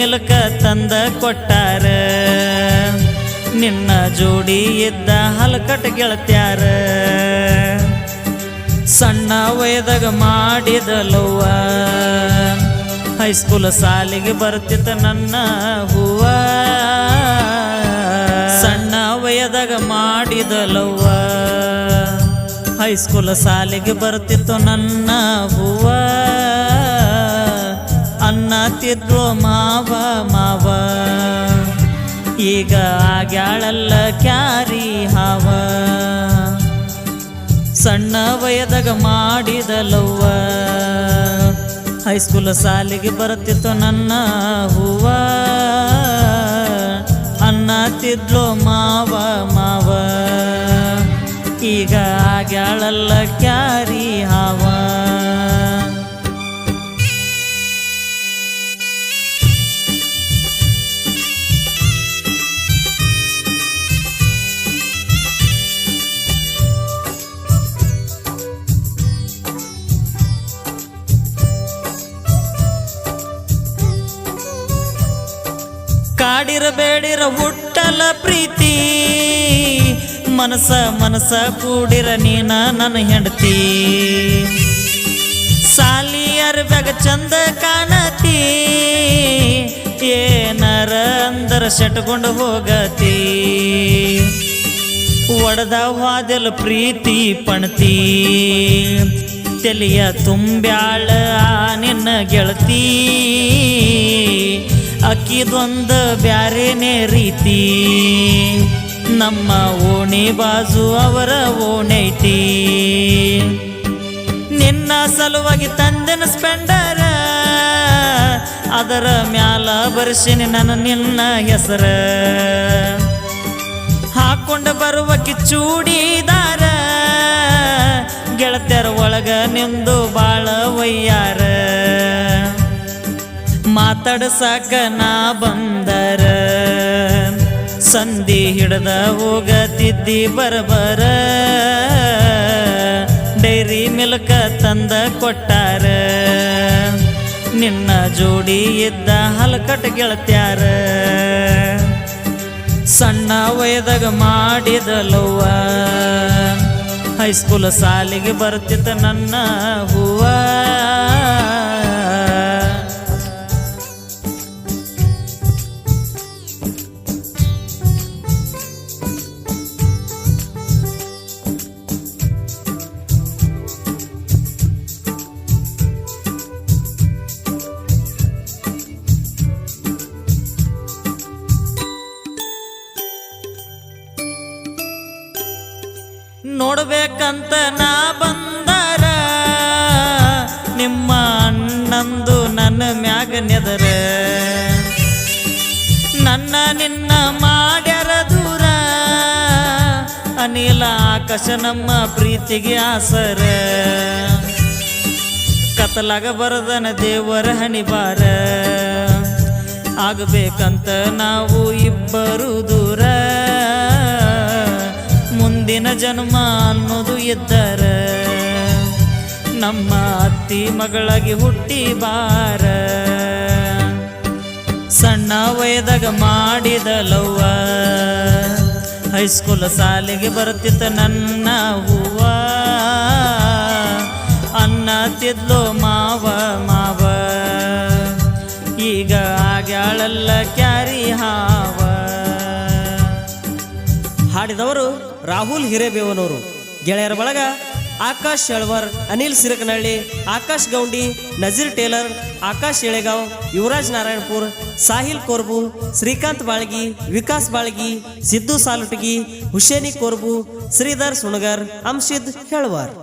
ಮಿಲ್ಕ ತಂದ ಕೊಟ್ಟಾರ ನಿನ್ನ ಜೋಡಿ ಇದ್ದ ಹಲಕಟ ಗೆಳತ್ಯಾರ ಸಣ್ಣ ವಯದಾಗ ಮಾಡಿದಲವ್ವ ಹೈಸ್ಕೂಲ್ ಸಾಲಿಗೆ ಬರ್ತಿತ್ತ ನನ್ನ ಹೂವ ಸಣ್ಣ ವಯದಾಗ ಮಾಡಿದಲವ್ವ ಹೈಸ್ಕೂಲ್ ಸಾಲಿಗೆ ಬರ್ತಿತ್ತು ನನ್ನ ಹೂವ ಅನ್ನತಿದ್ಲು ಮಾವ ಮಾವ ಈಗ ಆಗ್ಯಾಳಲ್ಲ ಕ್ಯಾರಿ ಹಾವ ಸಣ್ಣ ವಯದಾಗ ಮಾಡಿದಲವ್ವ ಹೈಸ್ಕೂಲ್ ಸಾಲಿಗೆ ಬರ್ತಿತ್ತು ನನ್ನ ಹೂವ ಅನ್ನತಿದ್ಲು ಮಾವ ಮಾವ ಈಗ ಆಗ್ಯಾಳಲ್ಲ ಕ್ಯಾರಿ ಹಾವ ಕಾಡಿರಬೇಡಿರ ಹುಟ್ಟಲ ಪ್ರೀತಿ ಮನಸ ಮನಸ ಕೂಡಿರ ನೀನ ನನ್ನ ಹೆಂಡತಿ ಸಾಲಿ ಅರ್ಬ್ಯಾಗ ಚಂದ ಕಾಣತಿ ಏನರ ಅಂದರ ಶಟ್ಕೊಂಡು ಹೋಗತಿ ಒಡದ ವಾದಲ ಪ್ರೀತಿ ಪಣತಿ ತಲೆಯ ತುಂಬ್ಯಾಳ ನಿನ್ನ ಗೆಳತಿ ಅಕ್ಕಿದೊಂದು ಬ್ಯಾರೇನೇ ರೀತಿ ನಮ್ಮ ಓಣಿ ಬಾಜು ಅವರ ಓಣೈತಿ ನಿನ್ನ ಸಲುವಾಗಿ ತಂದೆನ ಸ್ಪೆಂಡರ ಅದರ ಮ್ಯಾಲ ಬರ್ಸಿನಿ ನನ್ನ ನಿನ್ನ ಹೆಸರ ಹಾಕೊಂಡು ಬರುವಕ್ಕೆ ಚೂಡಿದಾರ ಗೆಳತ್ಯರ ಒಳಗ ನಿಂದು ಬಾಳ ವಯ್ಯಾರ ಮಾತಾಡ್ಸಾಕ ನಾ ಬಂದರ ಸಂಧಿ ಹಿಡ್ದ ಹೋಗತಿದ್ದಿ ಬರಬರ ಡೈರಿ ಮಿಲ್ಕ ತಂದ ಕೊಟ್ಟಾರ ನಿನ್ನ ಜೋಡಿ ಇದ್ದ ಹಲಕಟ ಗೆಳತ್ಯಾರ ಸಣ್ಣ ವಯದಾಗ ಮಾಡಿದಲವ್ವ ಹೈಸ್ಕೂಲ್ ಸಾಲಿಗೆ ಬರ್ತಿತ್ತ ನನ್ನ ಹೂವ ನೋಡ್ಬೇಕಂತ ನಾ ಬಂದಾರ ನಿಮ್ಮ ಅಣ್ಣಂದು ನನ್ನ ಮ್ಯಾಗ ನೆದರ ನನ್ನ ನಿನ್ನ ಮಾಡ್ಯಾರ ದೂರ ಅನಿಲ ಆಕಾಶ ನಮ್ಮ ಪ್ರೀತಿಗೆ ಆಸರ ಕತ್ತಲಾಗ ಬರದನ ದೇವರ ಹಣಿಬಾರ ಆಗಬೇಕಂತ ನಾವು ಇಬ್ಬರು ದೂರ ಮುಂದಿನ ಜನ್ಮ ಅನ್ನೋದು ಇದ್ದರ ನಮ್ಮ ಅತ್ತಿ ಮಗಳಾಗಿ ಹುಟ್ಟಿ ಬಾರ ಸಣ್ಣ ವಯದಾಗ ಮಾಡಿದಲವ್ವ ಹೈಸ್ಕೂಲ್ ಸಾಲಿಗೆ ಬರ್ತಿತ್ತ ನನ್ನ ಹೂವ ಅನ್ನತಿದ್ಲು ಮಾವ ಮಾವ ಈಗ ಆಗ್ಯಾಳಲ್ಲ ಕ್ಯಾರಿ ಹಾವ. ಹಾಡಿದವರು ರಾಹುಲ್ ಹಿರೇಬೇವನವರು. ಗೆಳೆಯರ ಬಳಗ ಆಕಾಶ್ ಶೆಳ್ವರ್, ಅನಿಲ್ ಸಿರಕನಹಳ್ಳಿ, ಆಕಾಶ್ ಗೌಂಡಿ, ನಜೀರ್ ಟೇಲರ್, ಆಕಾಶ್ ಎಳೆಗಾವ್, ಯುವರಾಜ್ ನಾರಾಯಣಪುರ್, ಸಾಹಿಲ್ ಕೋರ್ಬು, ಶ್ರೀಕಾಂತ್ ಬಾಳ್ಗಿ, ವಿಕಾಸ್ ಬಾಳ್ಗಿ, ಸಿದ್ದು ಸಾಲುಟಗಿ, ಹುಸೇನಿ ಕೋರ್ಬು, ಶ್ರೀಧರ್ ಸುಣಗರ್, ಅಂಶಿದ್ ಹೆಳ್ವಾರ್.